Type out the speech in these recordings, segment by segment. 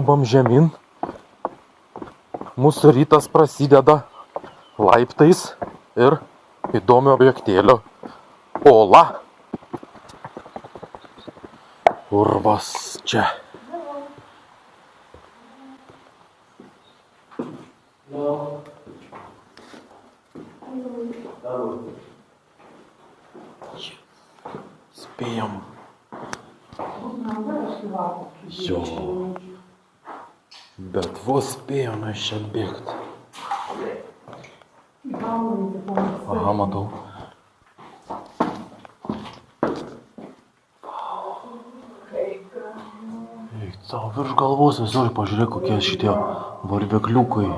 skubam žemyn. Mūsų rytas prasideda laiptais ir įdomiu objektėliu. Ola. Urvas čia. Spėjom. Jo. Bet vos spėjome čia bėgti. Aha, matau. Eik, tau virš galvos visur, pažiūrėk, kokie šitie varvekliukai.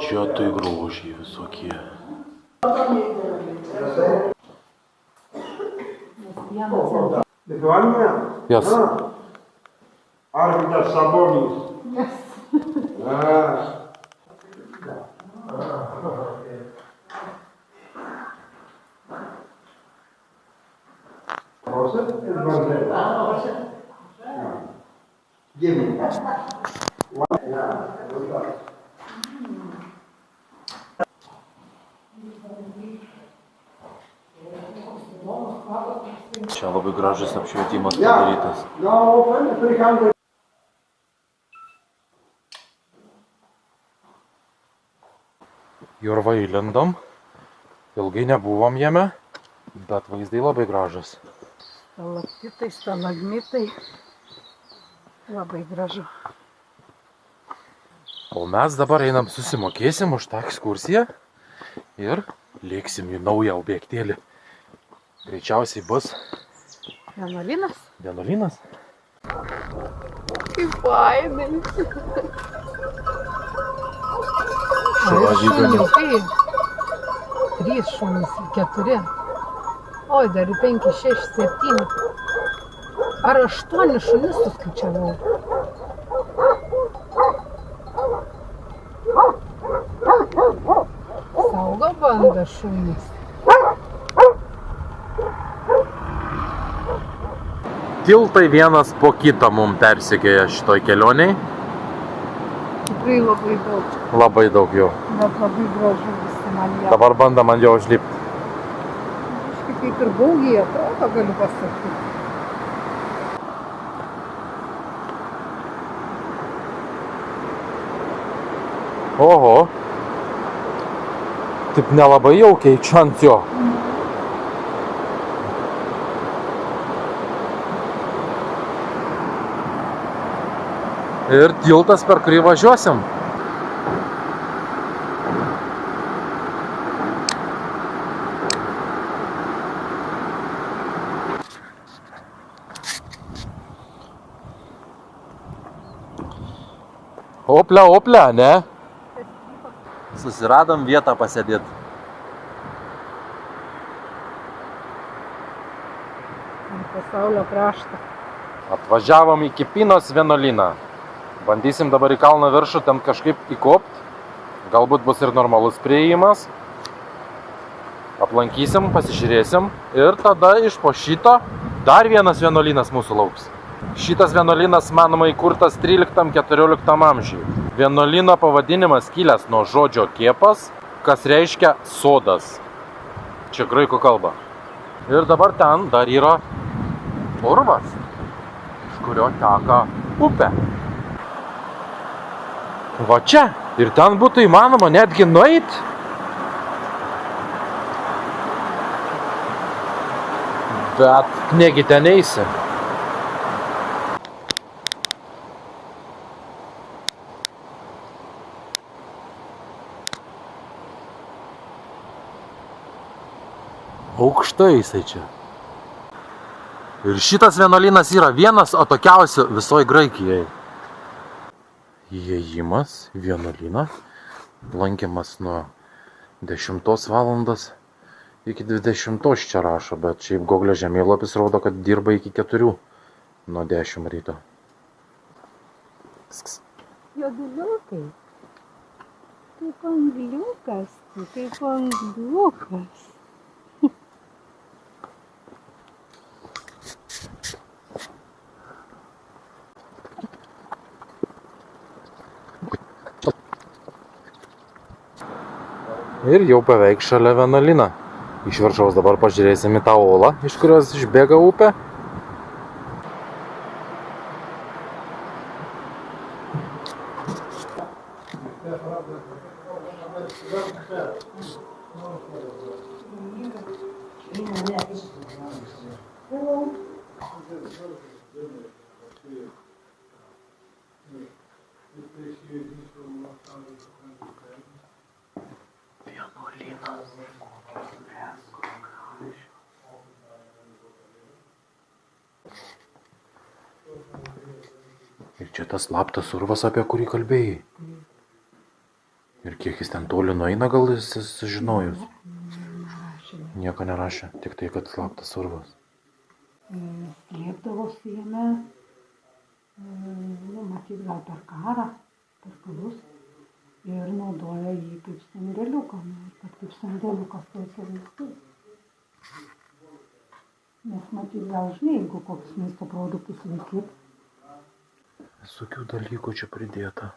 Čia tai grožiai visokie. Lithuania? Yes. Arvydas Sabonis. Yes. Prosit ir bandai. Gimė. Čia labai gražus apšvietimas padarytas. Į urvą įlindom. Ilgai nebuvom jame, bet vaizdai labai gražus. Stalaktitai, stalagmitai. Labai gražu. O mes dabar einam susimokėsim už tą ekskursiją ir lėksim į naują objektėlį. Greičiausiai bus Vienuolynas? vienuolynas. Kaip fainai. Šuniukai. 3 šunys, 4. Oi, dar 5, 6, 7. Ar 8 šunis suskaičiavau? Saugo banda šunys. Tiltai vienas po kitą mum persekioja šitoj kelioniai. Tikrai labai daug. Labai daug jau. Bet labai gražu visi man jie. Dabar bandam ant jo užlipti. Kažkaip kaip ir baugiai atrodo, galiu pasakyti. Oho. Taip nelabai jaukiai čia ant jo. Ir tiltas, per kurį važiuosim. Oplia, oplia, ne? Susiradom vietą pasėdėti. Ant pasaulio kraštą. Atvažiavom į Kipinos vienuolyną. Bandysim dabar į kalno viršų ten kažkaip įkopt. Galbūt bus ir normalus priėjimas. Aplankysim, pasižiūrėsim. Ir tada iš po šito dar vienas vienuolynas mūsų lauks. Šitas vienuolynas, manoma, įkurtas 13-14 amžiuje. Vienuolyno pavadinimas kilęs nuo žodžio kiepas, kas reiškia sodas. Čia graikų kalba. Ir dabar ten dar yra urvas, iš kurio teka upė. Va čia. Ir ten būtų įmanoma netgi nueit. Bet negi ten eisi. Aukštai jisai čia. Ir šitas vienuolynas yra vienas atokiausių visoje Graikijoje. Įėjimas į vienuolyną, lankymas nuo 10 valandos iki 20 čia rašo, bet šiaip Google žemėlapis rodo, kad dirba iki 4 nuo 10 ryto. Joduliukai. kaip angliukas, tu kaip angliukas. Ir jau beveik šalia vienuolyno. Iš viršaus dabar pažiūrėsim į tą olą, iš kurios išbėga upė. Ir čia tas slaptas urvas, apie kurį kalbėjai. Ir kiek jis ten toli nueina, gal jis sužinojus? Nieko nerašė, tik tai, kad slaptas urvas. Slėpdavosi jame, matyt, gal per karą, per karus. Ir naudoja jį kaip sandėliuką, kad kaip sandėliukas tai atsivaizdai. Nes matyt, gal žinai, jeigu kokius maisto produktus laikyt. Visokių dalykų čia pridėta.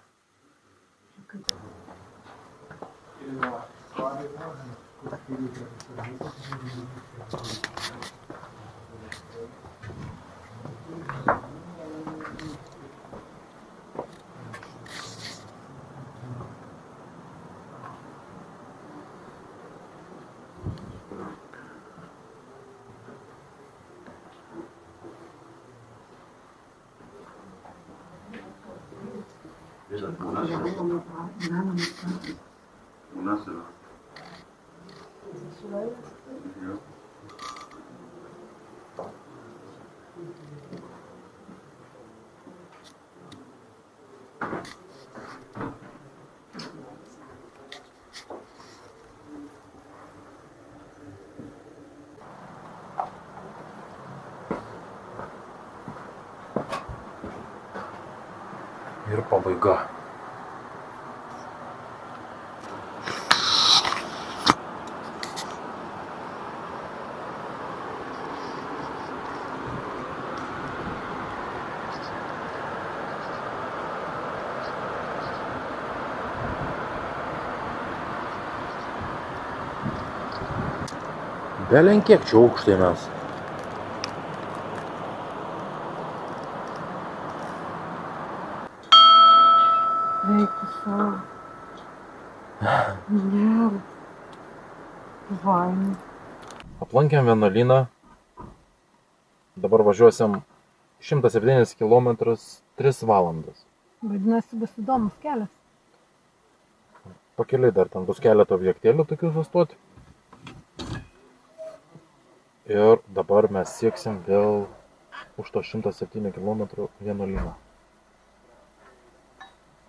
Ir pabaiga. Belenkiek čia aukštai mes. Eik savo. Geras. Vain. Aplankėm vienuolyną. Dabar važiuosim 107 km 3 valandas. Vadinasi, bus įdomus kelias. Pakeliai dar ten bus keletą objektėlių tokių sustoti. Ir dabar mes sieksim vėl už to 107 km vienuolyną.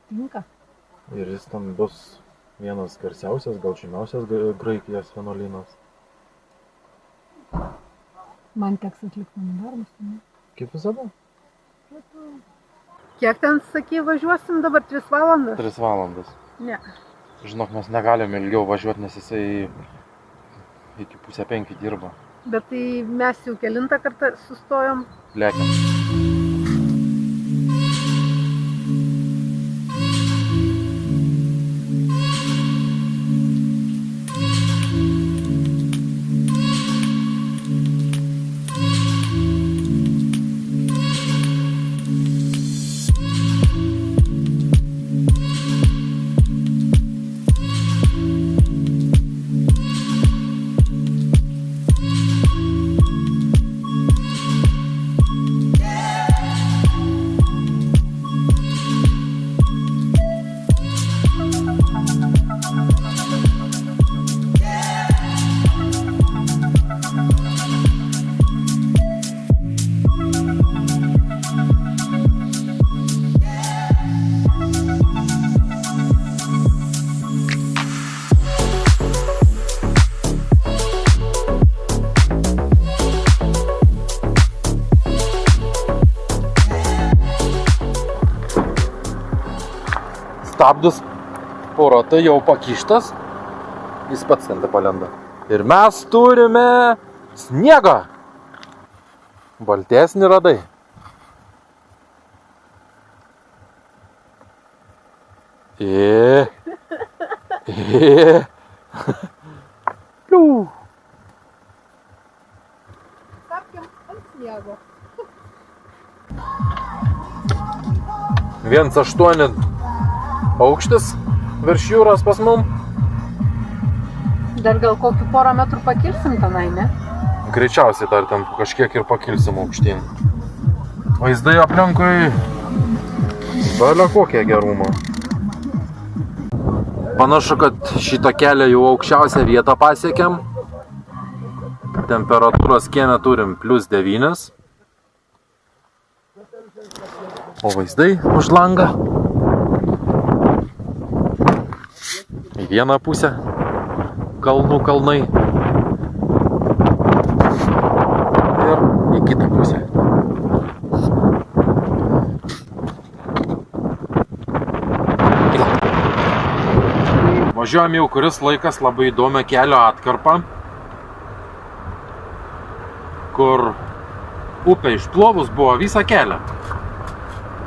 Tinka. Ir jis ten bus vienas garsiausias, gal žymiausias Graikijos vienuolynas. Man teks atlikti namų darbus. Kaip visada. Kiek ten, sakai, važiuosim dabar? 3 valandas? 3 valandas. Ne. Žinok, mes negalim ilgiau važiuoti, nes jisai iki 4:30 dirba. Bet tai mes jau kelintą kartą sustojom. Lekiam. Stabdus O ratai jau pakištas. Jis pats ten palenda. Ir mes turime sniegą. Baltesnį radai. Liu. Tapkim ant sniego. 1,8 aukštis virš jūros pas mum. Dar gal kokių porą metrų pakilsim tenai, ne? Greičiausiai dar ten kažkiek ir pakilsim aukštyn. Vaizdai aplinkui belė kokie gerumo. Panašu, kad šitą kelią jau aukščiausią vietą pasiekėm. Temperatūros kieme turim +9. O vaizdai už langą. Į vieną pusę kalnų kalnai. Ir į kitą pusę. Važiuojam jau kuris laikas labai įdomią kelio atkarpą, kur upė išplovus buvo visą kelią.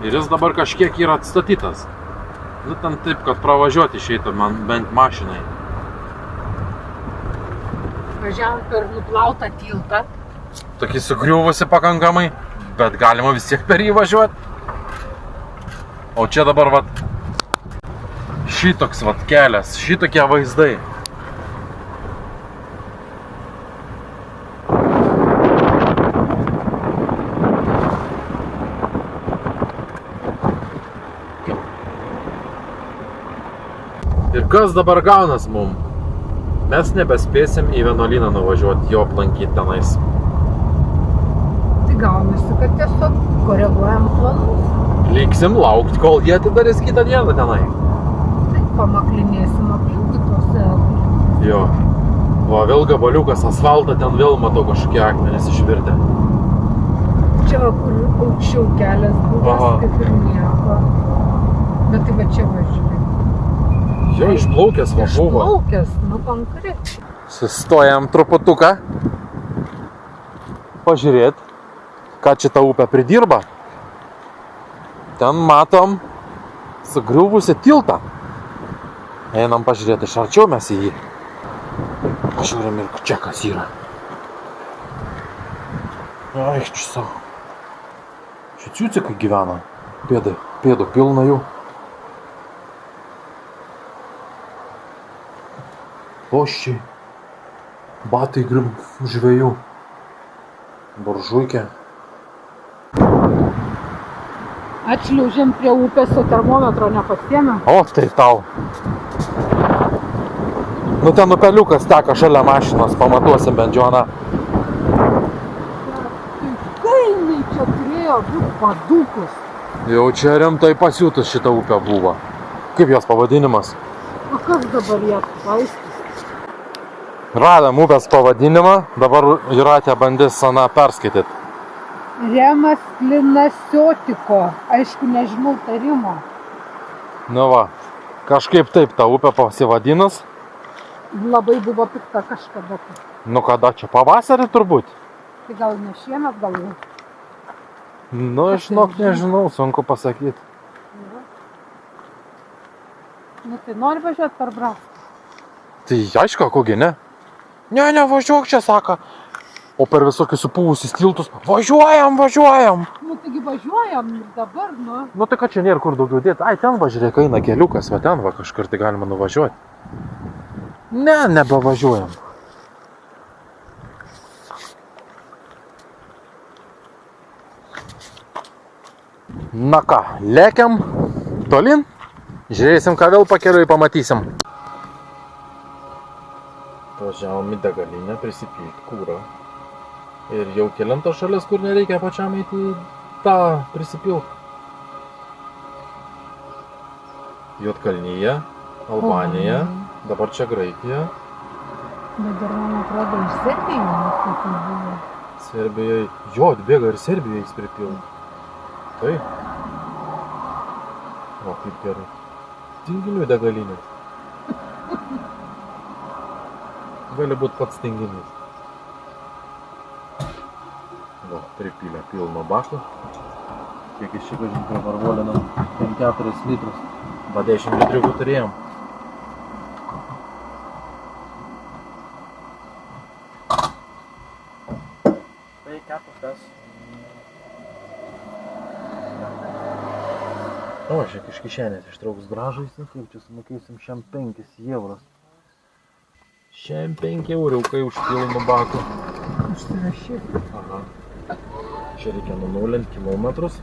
Ir jis dabar kažkiek yra atstatytas. Nu, ten taip, kad pravažiuoti išeitų man bent mašinai. Važiavom per nuplautą tiltą. Tokį sugriuvusi pakankamai, bet galima vis tiek per jį važiuoti. O čia dabar vat šitoks vat kelias, šitokie vaizdai. Ir kas dabar gaunas mum? Mes nebespėsim į vienuolyną nuvažiuoti, jo aplankyti tenais. Tai gaunasi, kad tiesiog koreguojam planus. Liksim laukti, kol jie atidarys kitą dieną tenai. Taip, pamaklinėsim aplinkui tuose. Jo. O vėl gabaliukas asfaltą, ten vėl matau kažkokie akmenys išvirtę. Čia va, kur aukščiau kelias buvęs, kaip ir nieko. Bet tai va čia važiuoju. Jo, išplaukęs va buvo. Išplaukęs, nu konkrečiai. Sustojam truputuką. Pažiūrėt, ką čia ta upė pridirba. Ten matom sugriuvusi tiltą. Einam pažiūrėti iš arčiau mes į jį. Pažiūrėm ir čia kas yra. Ai, čia savo. Čia ciucikai gyvena. Pėdų pilna jų. Loščiai. Batai žvejų. Buržuikė. Atšliaužėm prie upės, o termometro nepasiėmėm. O, tai tau. Nu ten upeliukas teka šalia mašinos, pamatuosim bent Joną. Kainai čia turėjo būti padukus. Jau čia rimtai pasiūtus šitą upę buvo. Kaip jos pavadinimas? O kas dabar ją paistys? Radam upės pavadinimą, dabar Jūratė bandys Sana perskaityti. Remas Linasiotiko. Aišku, nežinau tarimo. Nu va, kažkaip taip ta upė pasivadinas. Labai buvo pikta kažkada. Nu kada čia, pavasarį turbūt? Tai gal ne šiemet, gal jau. Nu, žinok, nežinau, sunku pasakyti. Nu tai nori važiuoti per Brastą? Tai aišku, kogi ne? Ne, važiuok čia, sako. O per visokius supūvusius tiltus, važiuojam. Nu taigi važiuojam ir dabar, nu. Nu tai ką čia nėra kur daugiau dėti. Ai, ten važiuok, eina keliukas, va ten va kažkur tai galima nuvažiuoti. Ne, nebevažiuojam. Na ką, lėkiam tolin, žiūrėsim, ką vėl pakeliui pamatysim. Važiavom į degalinę prisipilti kūro. Ir jau kelinta šalis, kur nereikia pačiam eiti tą prisipilti. Juodkalnyje, Albanija, dabar čia Graikija. Bet dar man atrodo iš Serbijos, kaip tai buvo. Serbijoje, jo, atbėga ir Serbijoje jis pripilti. Tai. O kaip gerai. Tinginių degalinė. gali būti pats tinginys. Va, pripylė pilno bako. Kiek iš čia kažin pravarvolinam, 4 litrus. Va 10 litriukų turėjom. Tai kepas. O, šiek iš kišenės ištrauks gražaisi, kiek čia sumokėsim šiam 5 eurus. Šiam 5 euriukai už pilną baką. Užsirašyk. Aha. Čia reikia nunulint kilometrus.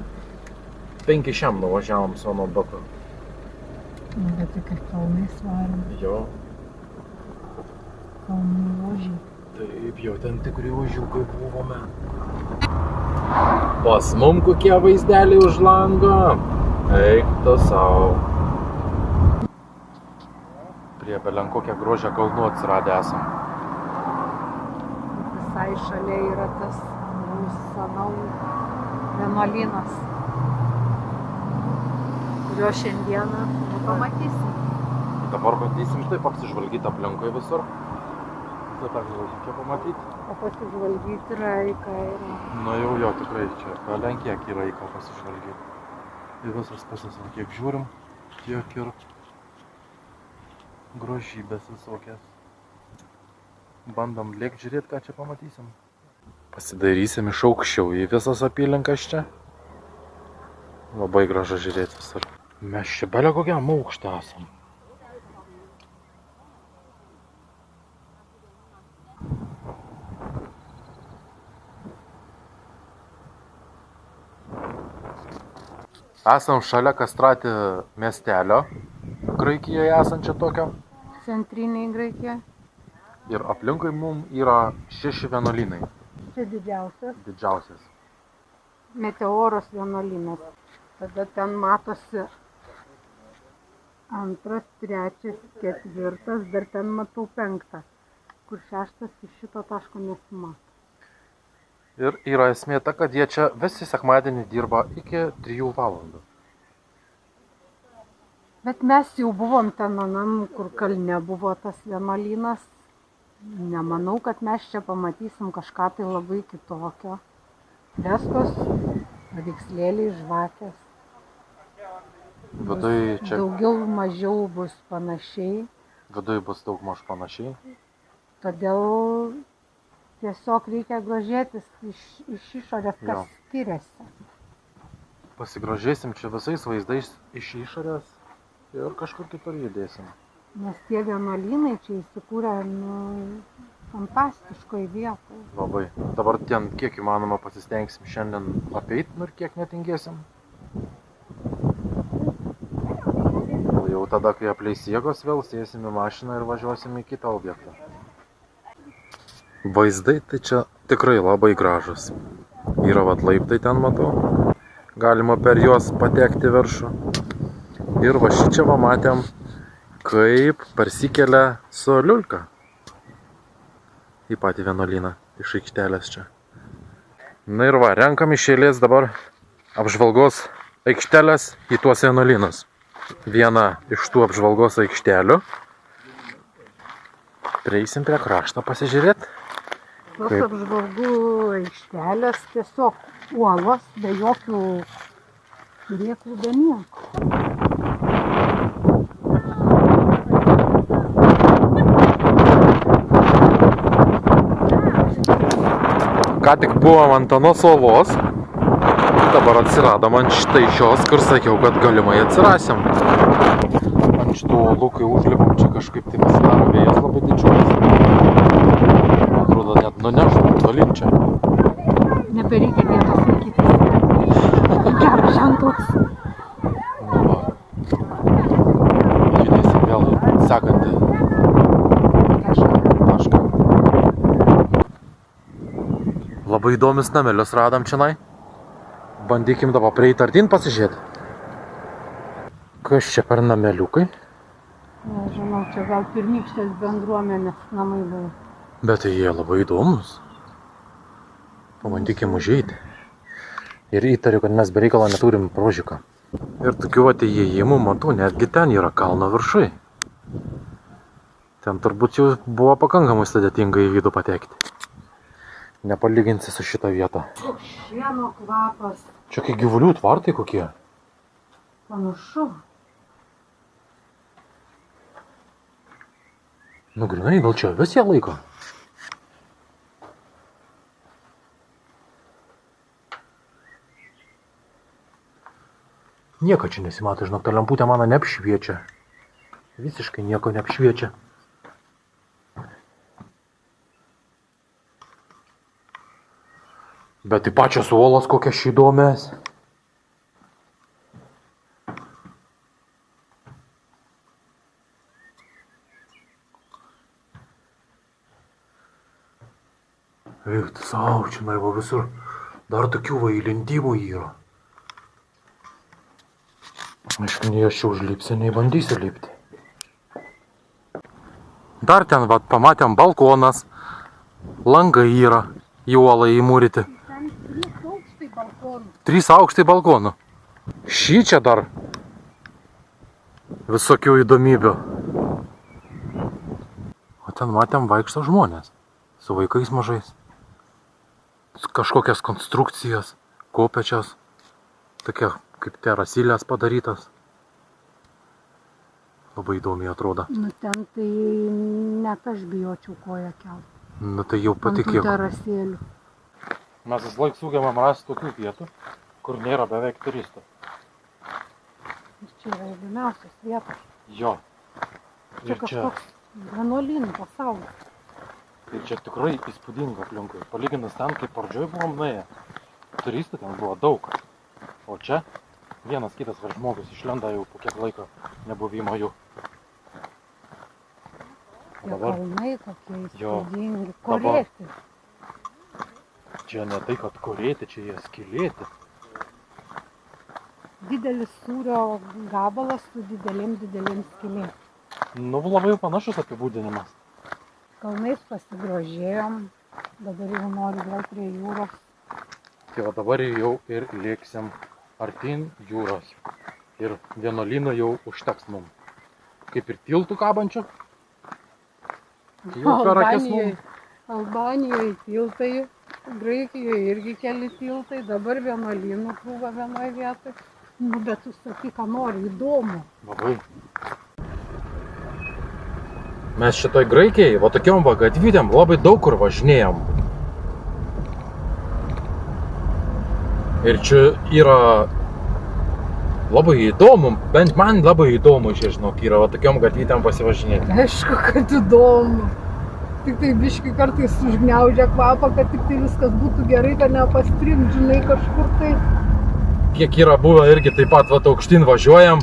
5 šiam nuvažiavom su nuo bako. Nu, bet tik ir kalnais varom. Jo. Kalnai ožiai. Taip, jau ten tikrai ožiukai buvome. Pas mum kokie vaizdeliai už lango. Eik tu sau. Prie belenkokią grožią kalnų atsiradę esam. Visai šalia yra tas Sanau vienuolynas, kurio šiandieną pamatysim. Dabar bandysim taip apsižvalgyti aplinkui visur. Tai tą grožį pamatyti. O pasižvalgyti Raiką yra. Nu jau tikrai čia. Lenkija yra į ką pasižvalgyti. Į visas pusės, kiek žiūrim, tiek ir grožybės visokias. Bandom lėkt žiūrėti, ką čia pamatysim. Pasidarysim iš aukščiau į visas apylinkas čia. Labai gražu žiūrėti visur. Mes čia belio kokiam aukšte esam. Esam šalia Kastrati miestelio, Graikijoje esančio tokio. Centriniai Graikija. Ir aplinkui mums yra 6 vienuolynai. Čia didžiausias. Didžiausias. Meteoros vienuolynas. Tada ten matosi 2, 3, 4, dar ten matau 5, kur 6 iš šito taško nesimato. Ir yra esmė ta, kad jie čia visi sekmadienį dirba iki 3 valandų. Bet mes jau buvom ten anam, kur kalne buvo tas vienuolynas. Nemanau, kad mes čia pamatysim kažką tai labai kitokio. Freskos, paveikslėliai, žvakės. Viduj čia... Daugiau mažiau bus panašiai. Viduj bus daug maž panašiai. Todėl tiesiog reikia grožėtis iš išorės, kas skiriasi. Pasigrožėsim čia visais vaizdais iš išorės ir kažkur kitur judėsim. Nes tie vienuolynai čia įsikūrė fantastiškoj vietoje. Labai. Dabar ten kiek įmanoma pasistengsim šiandien apeit, ir kiek netingėsim. Jau tada, kai apleis jėgos, vėl sėsim į mašiną ir važiuosim į kitą objektą. Vaizdai tai čia tikrai labai gražus. Yra vat laiptai ten matau. Galima per juos patekti viršų. Ir va šičia va matėm, kaip persikelia su liulka į patį vienuolyną iš aikštelės čia. Na ir va, renkam iš eilės dabar apžvalgos aikštelės į tuos vienuolynus. Viena iš tų apžvalgos aikštelių. Prieisim prie krašto pasižiūrėti. Tos apžvalgų aikštelės tiesiog uolos, be jokių dėklų, be nieko. Ką tik buvom ant anos uolos, dabar atsiradom ant štai šios, kur sakiau, kad galimai atsirasim. Ant šitų uolų, kai užlipom, čia kažkaip tai pasidaro vėjas labai didžiulis. Atrodo, net nuneštum tolyn čia. Nebereikia vietos laikytis. Geras ženklas. Nu va. Judėsim vėl sekantį tašką. Labai įdomius namelius radom čionai. Bandykim dabar prieiti artin pasižiūrėti. Kas čia per nameliukai? Nežinau, čia gal pirmykštės bendruomenės namai buvo. Bet tai jie labai įdomus. Pabandykim užeiti. Ir įtariu, kad mes be reikalo neturim prožiką. Ir tokių vat įėjimų matau, netgi ten yra kalno viršui. Ten turbūt jau buvo pakankamai sudėtinga į vidų patekti. Nepalyginsi su šitą vietą. Koks šieno kvapas. Čia kai gyvulių tvartai kokie. Panašu. Nu, grinai, gal čia vis jie laiko? Nieko čia nesimato, žinok, ta lemputė mano neapšviečia. Visiškai nieko neapšviečia. Bet tai pačios uolos kokia ši įdomės. Eik, tu sau, čia va visur dar tokių va įlindimų yra. Aišku, nei aš čia užlipsiu, nei bandysiu lipti. Dar ten, va, pamatėm balkonas. Langai yra į uolą įmūryti. Ten 3 aukštai balkonų. 3 aukštai balkonų. Šį čia dar visokių įdomybių. O ten matėm vaikšto žmonės. Su vaikais mažais. Kažkokias konstrukcijas, kopečias. Tokia kaip terasilės padarytas. Labai įdomiai atrodo. Nu ten tai net aš bijočiau koją kelt. Nu tai jau Ant tų patikėk. terasėlių. Mes vis laik sugebam rasti tokių vietų, kur nėra beveik turistų. Čia yra įdomiausios vietos. Jo. Čia Ir čia, kažkoks vienuolynų pasaulis. ir čia tikrai įspūdinga aplinkui. Palyginus ten, kaip pradžioj buvom nuėję. Turistų ten buvo daug. O čia vienas kitas žmogus išlenda jau po kiek laiko nebuvimo jų. Tie Dabar kalnai kokie Jo. įspūdingi. Dabar- Korėti. čia ne tai, kad korėti, čia jie skylėti. Didelis sūrio gabalas su didelėm skylėm. Nu, labai panašus apibūdinimas. Kalnais pasigrožėjom. Dabar jau noriu vėl prie jūros. Tai va dabar jau ir lėksim artin jūros. Ir vienuolyno jau užteks mums. Kaip ir tiltų kabančių. Jau per akis mums. Albanijoje tiltai, Graikijoje irgi keli tiltai, dabar vienuolynų krūva vienoje vietoje. Nu, bet tu sakai, ką nori, įdomu. Labai. Mes šitoj Graikijai, va tokiom va gatvytėm labai daug kur važinėjom. Ir čia yra labai įdomu, bent man labai įdomu, čia žinok, yra va tokiom gatvytėm pasivažinėti. Aišku, kad įdomu. Tik tai biški kartais užgniaužia kvapą, kad tik tai viskas būtų gerai, kad nepastrimt, žinai, kažkur tai. Kiek yra buvę irgi taip pat va aukštyn važiuojam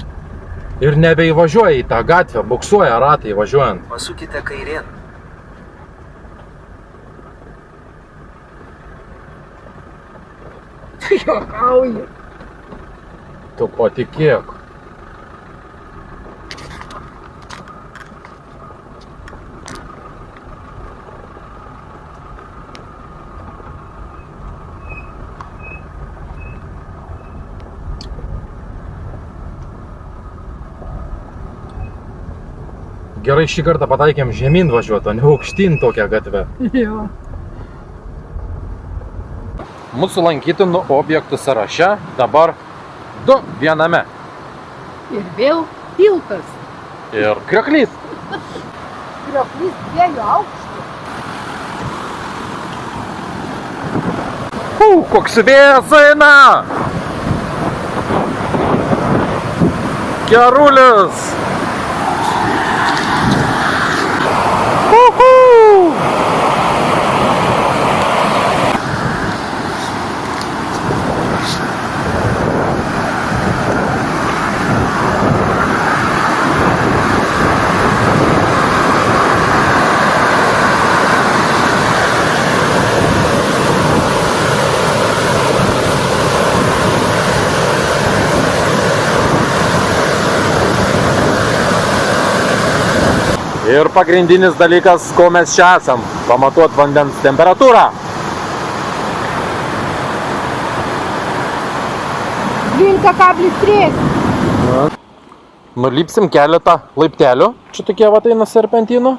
ir nebeįvažiuoja į tą gatvę, buksuoja ratai važiuojant. Pasukite kairėn. Tu juokauji. Tu patikėk. Gerai šį kartą pataikėm žemyn važiuoti, o ne aukštyn tokią gatvę. Jo. Mūsų lankytinų objektų sąraše dabar 2 viename. Ir vėl tiltas. Ir krioklys. Krioklys 2 aukštų. Koks vėjas eina! Gerulis! Ir pagrindinis dalykas, ko mes čia esam, pamatuot vandens temperatūrą. 12,3. Nulypsim keletą laiptelių, čia tokie va eina serpentinų.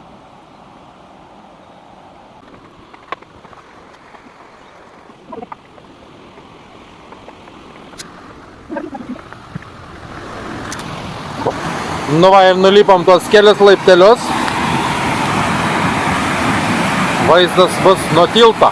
Nu va, ir nulipam tuos kelius laiptelius. Vaizdas bus nuo tilto.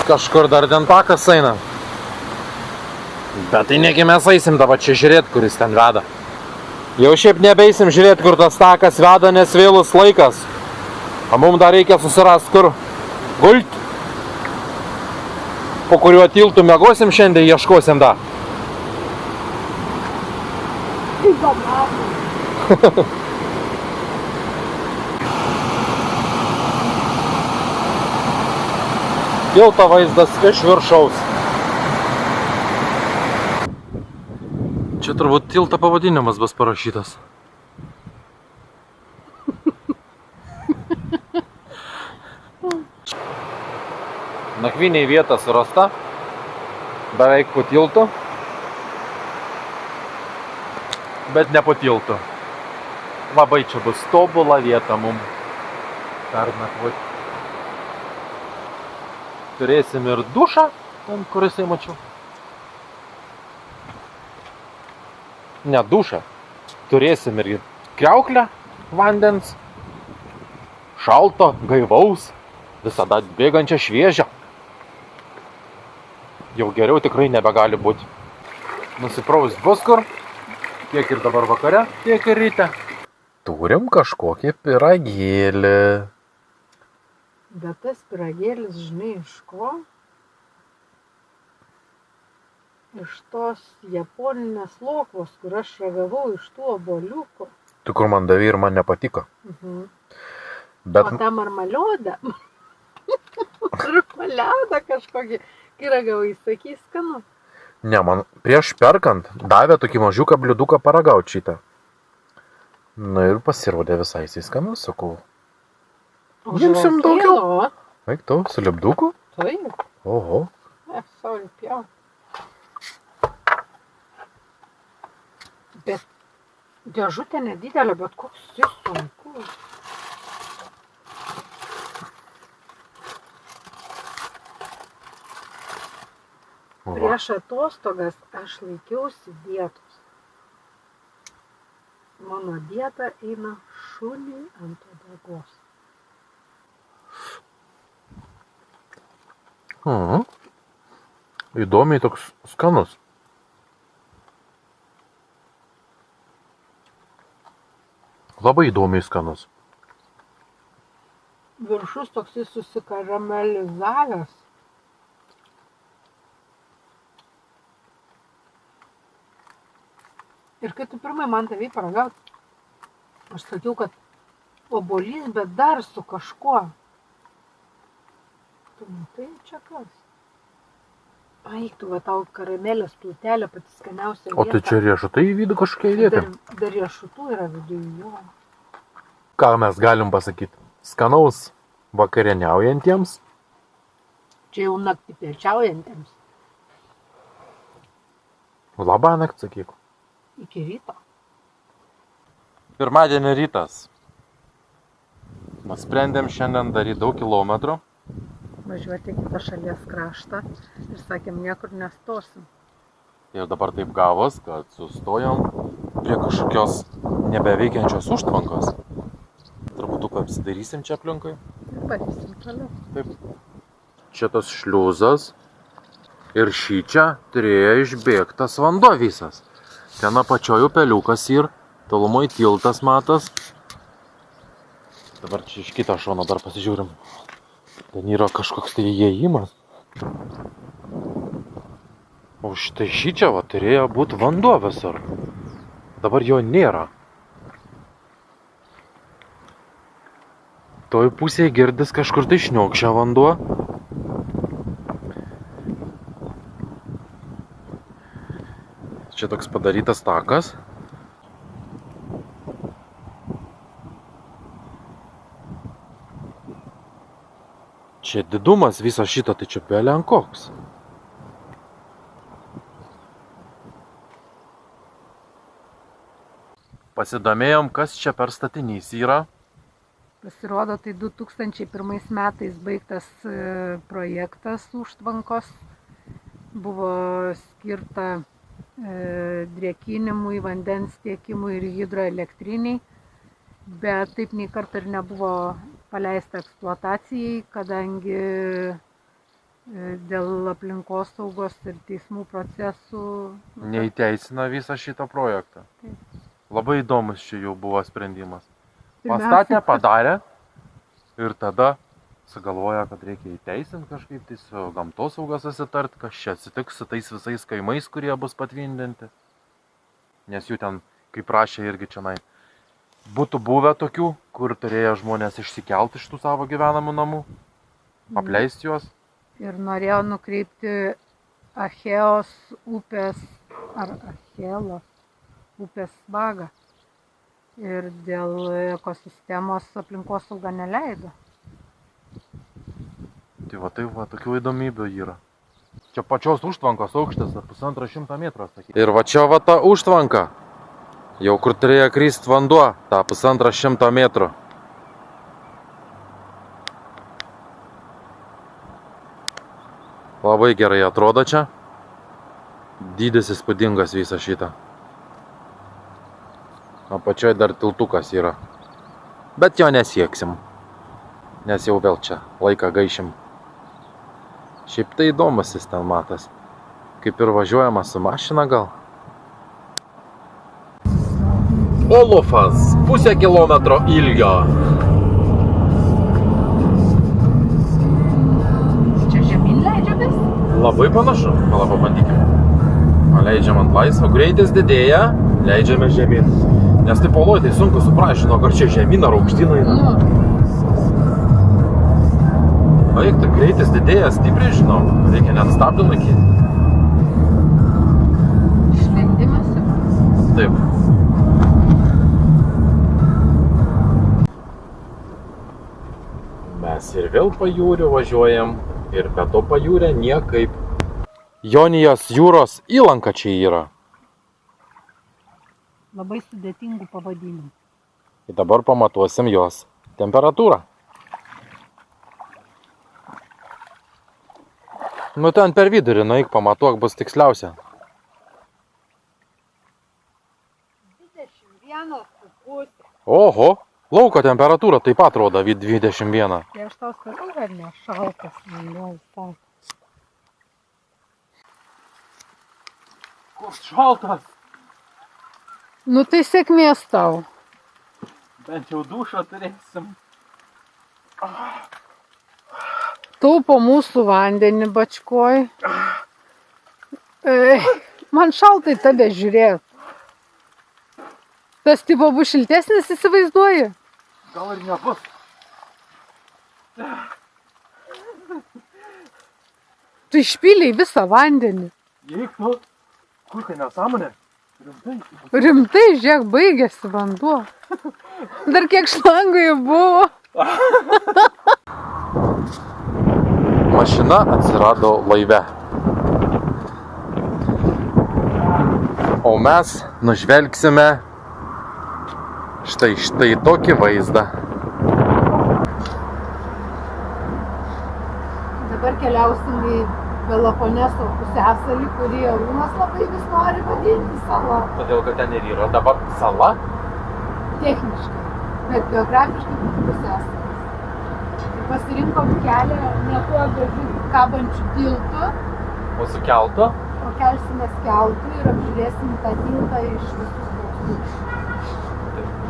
Kažkur dar ten takas eina. Bet tai negi mes eisim dabar čia žiūrėt, kuris ten veda. Jau šiaip nebeisim žiūrėt, kur tas takas veda, nes vėlus laikas. O mums dar reikia susirasti, kur gult. Po kuriuo tiltu miegosim šiandien, ieškosim dar. Tilto vaizdas iš viršaus. Čia turbūt tilto pavadinimas bus parašytas. Nakvynė vieta surasta, beveik po tiltu, bet ne po tiltu. Labai čia bus tobula vieta mums pernakvoti. Turėsim ir dušą, ten kuris jau mačiau. Ne dušą, turėsim ir kriauklę vandens, šalto, gaivaus, visada bėgančią šviežią. Jau geriau tikrai nebegali būti. Nusipraus bus kur, tiek ir dabar vakare, tiek ir ryte. Turim kažkokį pyragėlį. Bet tas pyragėlis, žinai, iš ko? Iš tos japoninės lokvos, kur aš ragavau iš tų obuoliukų. Tu kur man davė ir man nepatiko. Bet... O tą marmaliodą, marmaliodą kažkokį, kai ragavai, sakys, skanu. Ne, man prieš perkant davė tokį mažiuką bliuduką paragauti šitą. Na ir pasirodė visai skanus, sakau. Imsim daugiau. Eik tau, su lipduku? Taip. Oho. Sorry, pjau. Bet dėžutė nedidelė, bet koks jis sunkus. Prieš atostogas aš laikiausi dietos. Mano dieta eina šuniui ant uodegos. Įdomiai toks skanus. Labai įdomiai skanus. Viršus toksai susikaramalizavęs. Ir kai tu pirmai man tavai paragaut, aš sakiau, kad obuolys, bet dar su kažkuo. Tu matai, čia kas? Aik, tu va tau karamelės plutelė pati skaniausia vieta. O tai čia riešutai į vidų kažkokia įdėti? Dar riešutų yra viduje, jo. Ką mes galim pasakyti? Skanaus vakarieniaujantiems? Čia jau naktį piečiaujantiems. Labą naktį, sakyk. Iki ryto. Pirmadienio rytas. Mes sprendėm šiandien daryti daug kilometrų. Važiuoti į kitą šalies kraštą ir sakėm, niekur nestosim. Ir dabar taip gavos, kad sustojom prie kažkokios nebeveikiančios užtvankos. Turbūt apsidairysim čia aplinkui. Ir parysim toliau. Taip. Čia tas šliuzas ir šį čia turėjo išbėgtas vanduo visas. Ten apačioj upeliukas ir tolumoj tiltas matas. Dabar čia iš kito šono dar pasižiūrim. Ten yra kažkoks tai įėjimas. O štai šį čia va turėjo būti vanduo visur. Dabar jo nėra. Toj pusėje girdis kažkur tai šniokščia vanduo. Čia toks padarytas takas. Čia didumas viso šito, tai čia belen koks. Pasidomėjom, kas čia per statinys yra. Pasirodo, tai 2001 metais baigtas projektas užtvankos. Buvo skirta drėkinimui, vandens tiekimui ir hidroelektriniai. Bet taip nei kartą ir nebuvo paleista eksploatacijai, kadangi dėl aplinkosaugos ir teismų procesų Neįteisina visą šitą projektą. Taip. Labai įdomus čia jau buvo sprendimas. Pirmiausia, Pastatė, padarė ir tada sugalvoja, kad reikia įteisinti kažkaip, tai su gamtosauga susitart, kas čia atsitiks su tais visais kaimais, kurie bus patvindinti. Nes jų ten, kaip prašė irgi čionai, būtų buvę tokių, kur turėjo žmonės išsikelti iš tų savo gyvenamų namų, apleisti juos. ir norėjo nukreipti Achėjos upės ar Achėlos upės vagą. Ir dėl ekosistemos aplinkosauga neleido. Tai va, tokių įdomybių yra. Čia pačios užtvankos aukštis, 150 metrų, sakykime. Ir va čia va ta užtvanka. Jau kur turėjo krist vanduo, tą 150 metrų. Labai gerai atrodo čia. Dydis įspūdingas visą šitą. Apačioj dar tiltukas yra. Bet jo nesieksim. Nes jau vėl čia laiką gaišim. Šiaip tai įdomusis ten matas. Kaip ir važiuojama su mašina gal. Olufas, 0,5 kilometro ilgio. Čia žemyn leidžiamės? Labai panašu. Gal pabandykime. Leidžiam ant laisvo, greitis didėja, leidžiame žemyn. Nes tai poloj, tai sunku suprasti, ar čia žemyn ar aukštyn eina. Eik, tai greitis didėja stipriai, žinau. Reikia net stabdį laikyti. Išlendimas. Taip. Mes ir vėl pajūriu važiuojam. Ir be to pajūrė niekaip. Jonijos jūros įlanka čia yra. Labai sudėtingų pavadinimų. Ir dabar pamatuosim jos temperatūrą. Nu ten per vidurį, nueik pamatuok, bus tiksliausia. 21,5. Oho, lauko temperatūra taip pat rodo 21. Tai aš tau sakau, kad ne šaltas vanduo. Koks šaltas? Nu tai sėkmės tau. Bent jau dušą turėsim. Taupo mūsų vandenį bačkoj. Man šaltai tave žiūrėt. Tas tipo bus šiltesnis, įsivaizduoji? Gal ir nebus. Tu išpylei visą vandenį. Eik, nu, kur tai nesąmonė? Rimtai. Rimtai, žiūrėk, baigėsi vanduo. Dar kiek šlangų jau buvo. Mašina atsirado laive. O mes nužvelgsime štai tokį vaizdą. Dabar keliausim į Peloponeso pusiasalį, kurį Arūnas labai vis nori vadinti sala. Todėl, kad ten ir yra dabar sala. Techniškai, bet geografiškai pusiasalis. Ir pasirinkom kelią ne tuo gražiu kabančiu tiltu, O su keltu? o kelsimės keltu ir apžiūrėsim tą tiltą iš visų pusų.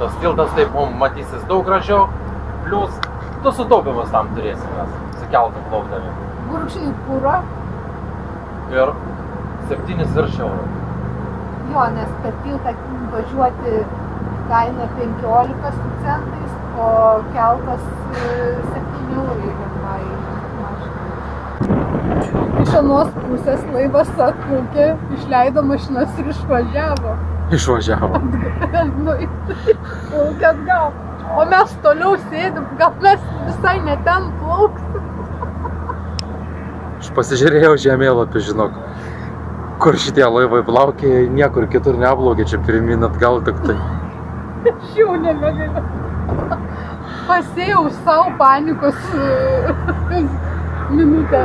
Tas tiltas taip mums matysis daug gražiau. Plius, tu sutaupimus tam turėsim mes. Su keltu plaukdami. Gurkšniai kuro, Ir 7 virš eurų. jo, nes per tiltą važiuoti kaina 15 su centais, o keltas 7 eurai lengvai mašinai. Iš anos pusės laivas atplaukė, išleido mašinas ir išvažiavo. Išvažiavo. Nu, plaukia atgal. O mes toliau sėdim, gal mes visai ne ten plauksim. Aš pasižiūrėjau žemėlapį, žinok, kur šitie laivai plaukia, niekur kitur neplaukia, čia pirmyn atgal tik tai. Aš jau nebegaliu. Pasėjau savo panikos minutę.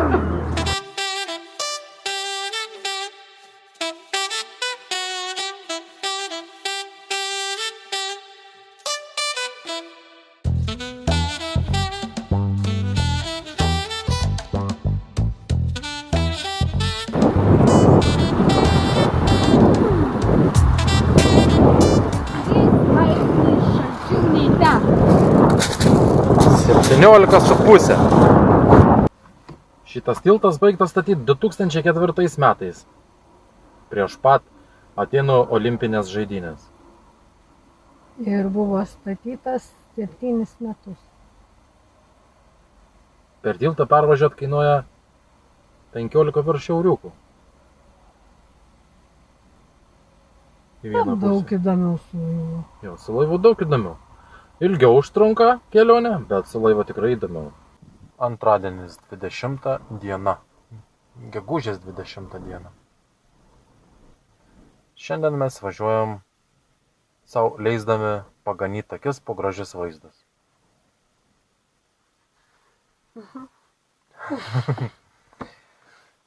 Šalčiau nei ten. 17,5. Šitas tiltas baigtas statyti 2004 metais. Prieš pat Atėnų olimpinės žaidynės. Ir buvo statytas 7 metus. Per tiltą pervažiuot kainuoja 15 virš euriukų. Į vieną Daug pusę. įdomiau su laivu. Jo, su laivu daug įdomiau. Ilgiau užtrunka kelionė, bet su laivu tikrai įdomiau. Antradienis 20 diena. Gegužės 20 diena. Šiandien mes važiuojam sau leisdami paganyti akis po gražius vaizdas.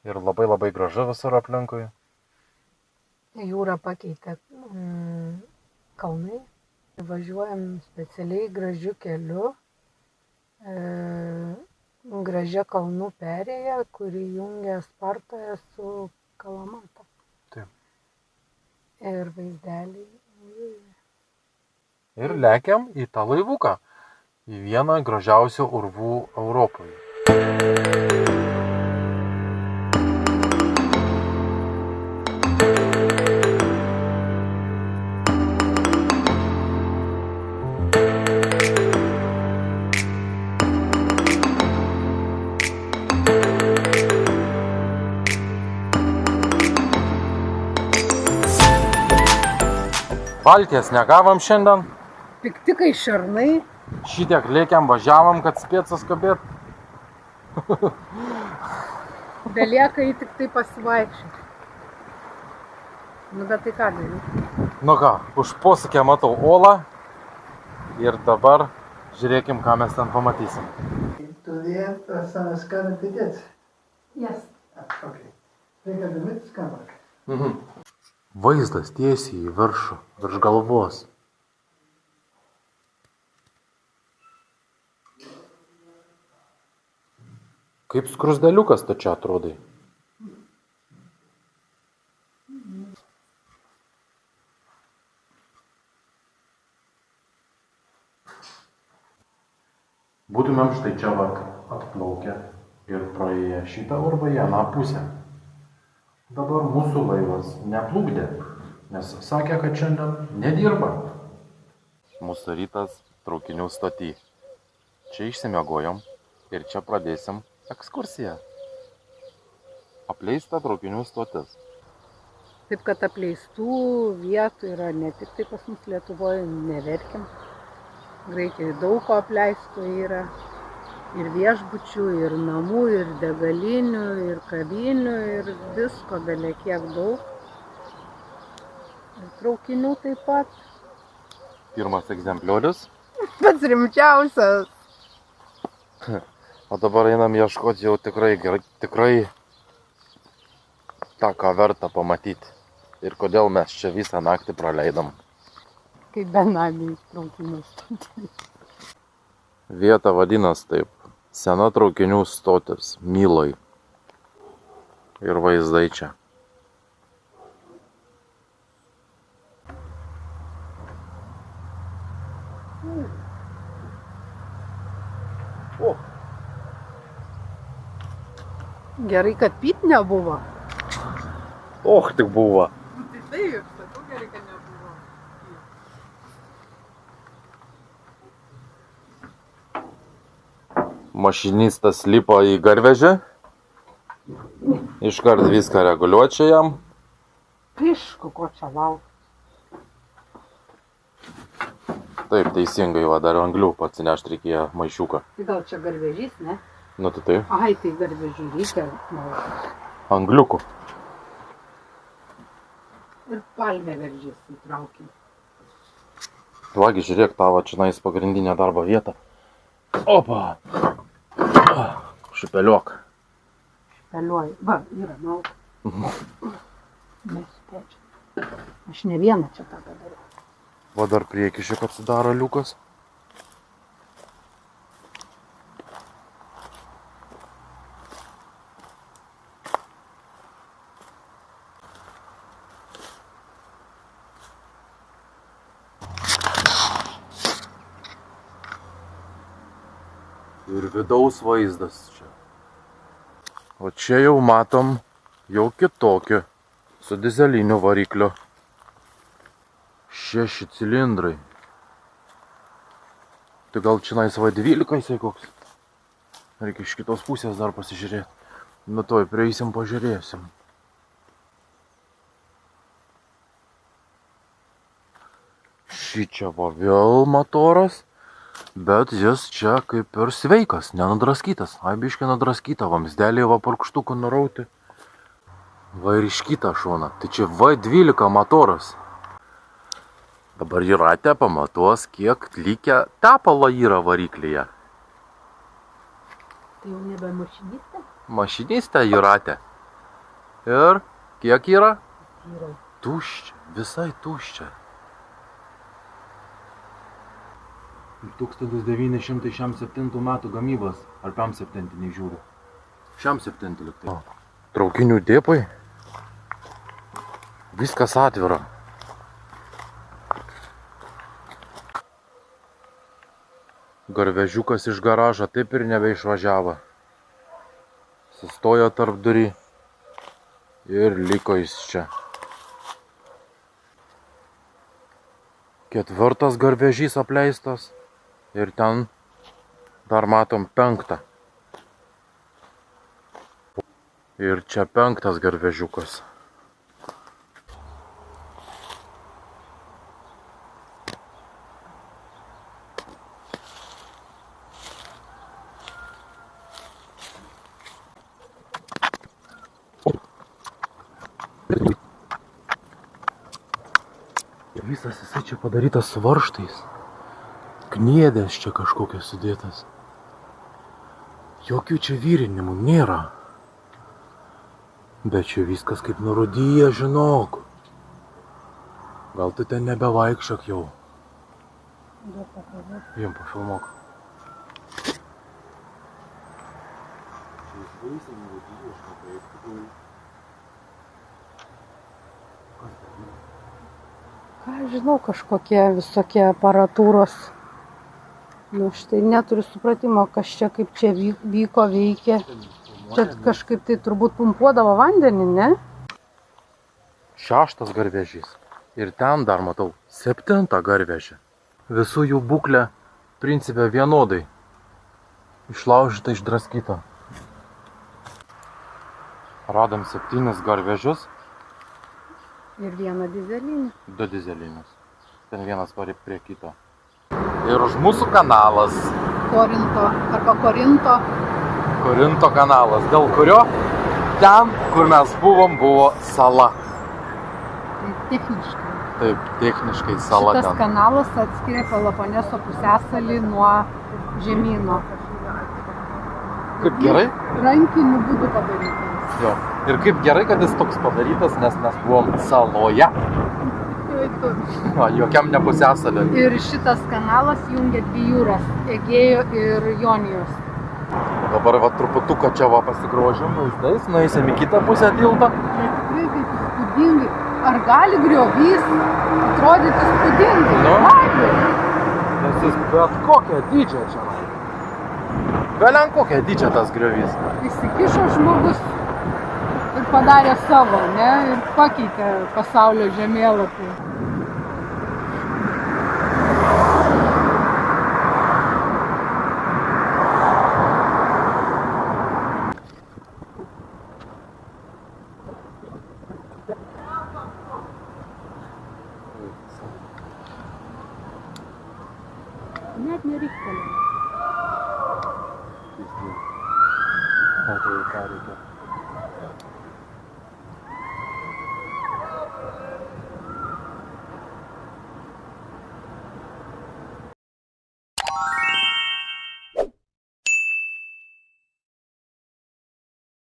Ir labai gražu visur aplinkui. Jūra pakeitė kalnai. Važiuojam specialiai gražiu keliu, gražia kalnų perėja, kuri jungia Spartoje su Kalamata. Taip. Ir vaizdeliai. Ir lekiam į tą laivuką, į vieną gražiausių urvų Europoje. Valties negavom šiandien. Piktikai šarnai. Šitiek lėkiam važiavom, kad spėt suskabėt. Belieka jį tik tai pasivaikščioti. Nu, bet tai ką daryti? Nu ką, už posūkę matau olą. Ir dabar žiūrėkim, ką mes ten pamatysim. To the end, sun is coming to get. Yes. Okay. Take a minute, come back. Vaizdas tiesiai į viršų, virš galvos. Kaip skrusdeliukas tu čia atrodai. Būtumėm štai čia atplaukę ir praėję šitą urvą į aną pusę. Dabar mūsų laivas neplukdė, nes sakė, kad šiandien nedirba. Mūsų rytas traukinių stoty. Čia išsimiegojom ir čia pradėsim ekskursiją. Apleista traukinių stotis. Taip, kad apleistų vietų yra ne tik tai pas mus Lietuvoje, neverkim. Graikijoje daug ko apleistų yra. Ir viešbučių, ir namų, ir degalinių, ir kavinių, ir visko belekiek daug. Ir traukinių taip pat. Pirmas egzempliorius. Pats rimčiausias. O dabar einam ieškoti jau tikrai tą, ką verta pamatyti. Ir kodėl mes čia visą naktį praleidom. Kaip benamiai traukinių stotį. Vieta vadinas taip. Sena traukinių stotis, Myloj. Ir vaizdai čia. O, Gerai, kad pyt nebuvo. tik buvo. Tai taip, sakau, gerai, kad nebuvo. Mašinistas lipo į garvežį. Iškart viską reguliuočia jam. Aišku, ko čia laukti. Taip, teisingai, va dar anglių atsinešti reikėjo maišiuką. Tai gal čia garvežys, ne? Nu tai taip. Ai, tai garvežių reikia. Angliukų. Ir palmė veržys įtraukė. Vagi, žiūrėk, tavo čionais pagrindinė darbo vieta. Opa! Šipeliuok. Peliuoju. Va, yra malka. Nespėčiau. Aš ne vieną čia tą padariau. Va dar prieki šiek atsidaro liukas. Ir vidaus vaizdas čia. O čia jau matom jau kitokį su dizeliniu varikliu. 6 cilindrai. Tai gal čionais va 12 jisai koks. Reikia iš kitos pusės dar pasižiūrėti. Nu toj prieisim, pažiūrėsim. Šį čia va vėl motoras. Bet jis čia kaip ir sveikas, nenudraskytas. Ai, biškį nudraskyta, vamsdelį va purkštukų nurauti. Va ir iš kitą šoną. Tai čia V12 motoras. Dabar Jūratė pamatuos, kiek likę tepalo yra variklyje. Tai jau nebe mašinistė? Mašinistė Jūratė. Ir kiek yra? Yra. Tuščia, visai tuščia. 1907 metų gamybos, ar 57 nežiūriu. 67 liktai. Traukinių dėpai. Viskas atvira. Garvežiukas iš garažo taip ir nebeišvažiavo. Sustojo tarp durį ir liko jis čia. 4 garvežys apleistas. Ir ten dar matom 5. Ir čia 5 garvežiukas. Visas jisai čia padarytas su varžtais. Kniedės čia kažkokios sudėtas. Jokių čia virinimų nėra. Bet čia viskas kaip nurodyja, žinok. Gal tu ten nebevaikščiok jau. Jiem pafilmuok. Ką žinau, kažkokie visokie aparatūros. Nu, štai neturiu supratimo, kas čia, kaip čia vyko, veikė. Čia kažkaip tai turbūt pumpuodavo vandenį, ne? 6 garvežys. Ir ten dar matau 7 garvežį. Visų jų būklė principe vienodai. Išlaužyta, išdraskyta. Radom 7 garvežius. Ir vieną dizelinį. 2 dizelinius. Ten vienas prie kito. Ir už mūsų kanalas. Korinto arba Korinto. Korinto kanalas, dėl kurio ten, kur mes buvom, buvo sala. Tai techniškai. Taip, techniškai sala Šitas ten. kanalas atskiria Peloponeso pusiasalį nuo žemyno. Kaip gerai? Rankiniu būdu padarytas. Jo. Ir kaip gerai, kad jis toks padarytas, nes mes buvom saloje. Jokiam ne pusiasalį. Ir šitas kanalas jungia 2 jūras - Egėjo ir Jonijos. Dabar va truputuką čia va pasigrožim vaizdais, nueisim į kitą pusę tiltą. Tai tikrai kaip įspūdingai. Ar gali griovys atrodyti įspūdingai? Nu. Gali. Nes jis bet kokią dydžią čia. Vėliau kokią dydžią tas griovys. Įsikišo žmogus ir padarė savo, ne? Ir pakeitė pasaulio žemėlapį. Net nereikėjo. O tai ką reikia?